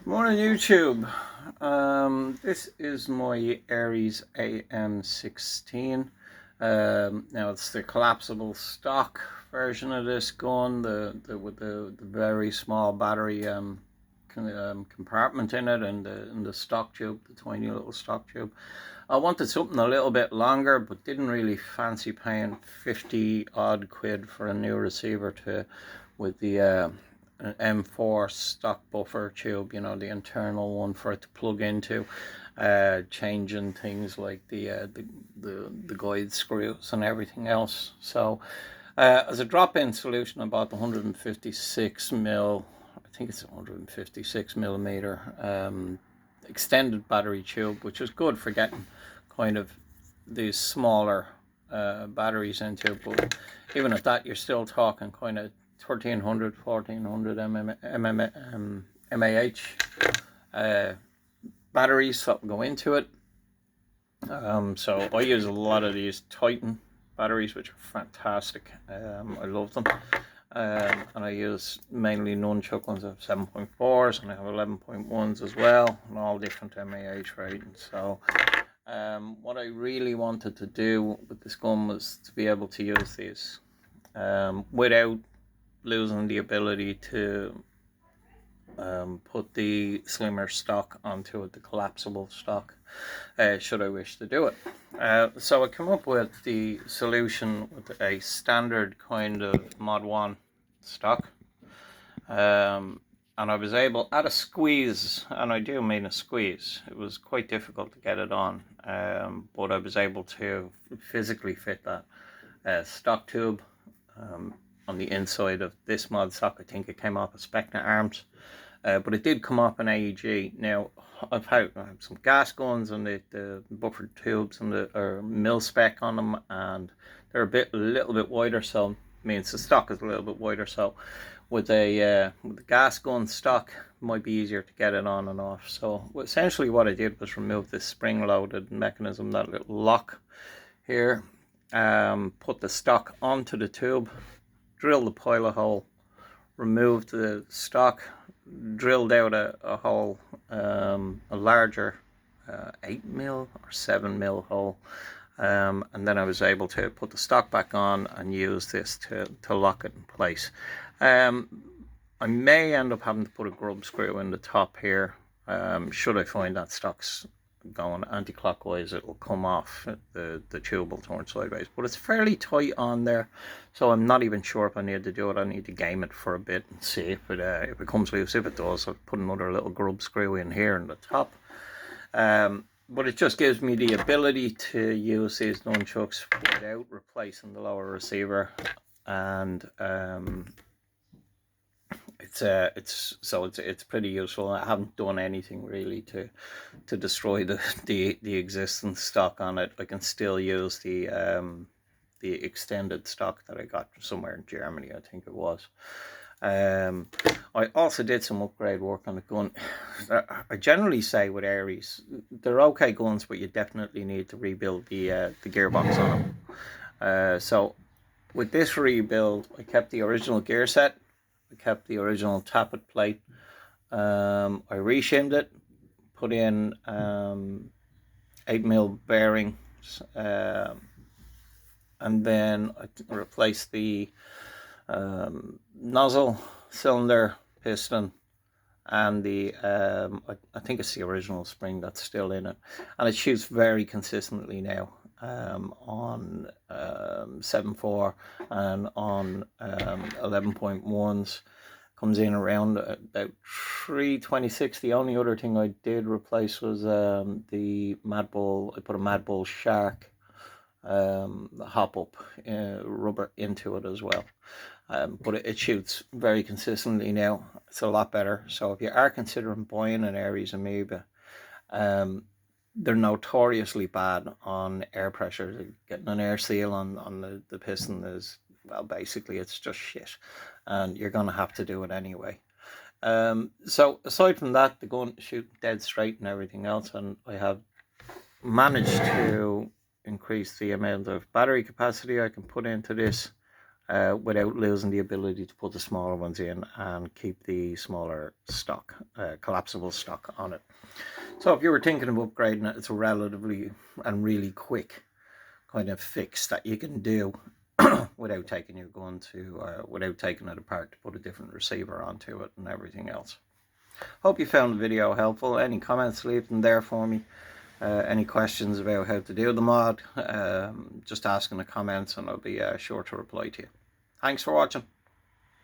Morning YouTube. This is my Aries AM-16. Now it's the collapsible stock version of this gun, with the very small battery compartment in it, and the stock tube, the tiny little stock tube. I wanted something a little bit longer, but didn't really fancy paying 50 odd quid for a new receiver with the an M4 stock buffer tube, you know, the internal one for it to plug into, changing things like the guide screws and everything else. So as a drop-in solution, I bought the 156 mil, I think it's 156 millimeter extended battery tube, which is good for getting kind of these smaller batteries into. But even at that, you're still talking kind of 1300, 1400 mAh batteries that go into it. So I use a lot of these Titan batteries, which are fantastic. I love them. And I use mainly nuncuck ones of 7.4s, and I have 11.1s as well, and all different mAh ratings. So what I really wanted to do with this gun was to be able to use these without losing the ability to put the slimmer stock onto it, the collapsible stock, should I wish to do it. So I came up with the solution with a standard kind of Mod 1 stock, and I was able, at a squeeze, and I do mean a squeeze, it was quite difficult to get it on, but I was able to physically fit that stock tube on the inside of this mod stock. I think it came off of Specna Arms, but it did come off an AEG. Now I've had some gas guns and the buffered tubes and the mil spec on them, and they're a little bit wider, so it means the stock is a little bit wider. So with the gas gun stock, it might be easier to get it on and off. So essentially what I did was remove this spring-loaded mechanism, that little lock here, put the stock onto the tube, drilled the pilot hole, removed the stock, drilled out a hole, a larger 8 mil or 7 mil hole, and then I was able to put the stock back on and use this to lock it in place. I may end up having to put a grub screw in the top here, should I find that stock's going anti-clockwise. It'll come off, the tube will turn sideways, but it's fairly tight on there, so I'm not even sure if I need to do it. I need to game it for a bit and see if it comes loose. If it does, I'll put another little grub screw in here in the top, but it just gives me the ability to use these nunchucks without replacing the lower receiver, and it's pretty useful. I haven't done anything really to destroy the existing stock on it. I can still use the extended stock that I got somewhere in Germany, I think it was. I also did some upgrade work on the gun. I generally say with Aries, they're okay guns, but you definitely need to rebuild the gearbox on them. So with this rebuild, I kept the original gear set. I kept the original tappet plate. I reshimmed it, put in 8 mil bearings, and then I replaced the nozzle, cylinder, piston, and the I think it's the original spring that's still in it, and it shoots very consistently now on 7.4 and on 11.1s. Comes in around about 326. The only other thing I did replace was the Mad Bull. I put a Mad Bull Shark hop up rubber into it as well, but it shoots very consistently now. It's a lot better. So if you are considering buying an Aries Amoeba, they're notoriously bad on air pressure. Getting an air seal on the piston is, well, basically it's just shit, and you're going to have to do it anyway. So aside from that, the gun shoots dead straight and everything else, and I have managed to increase the amount of battery capacity I can put into this without losing the ability to put the smaller ones in and keep the smaller stock, collapsible stock on it. So if you were thinking of upgrading it, it's a relatively and really quick kind of fix that you can do without taking your gun to, without taking it apart to put a different receiver onto it and everything else. Hope you found the video helpful. Any comments, leave them there for me. Any questions about how to do the mod, just ask in the comments and I'll be sure to reply to you. Thanks for watching.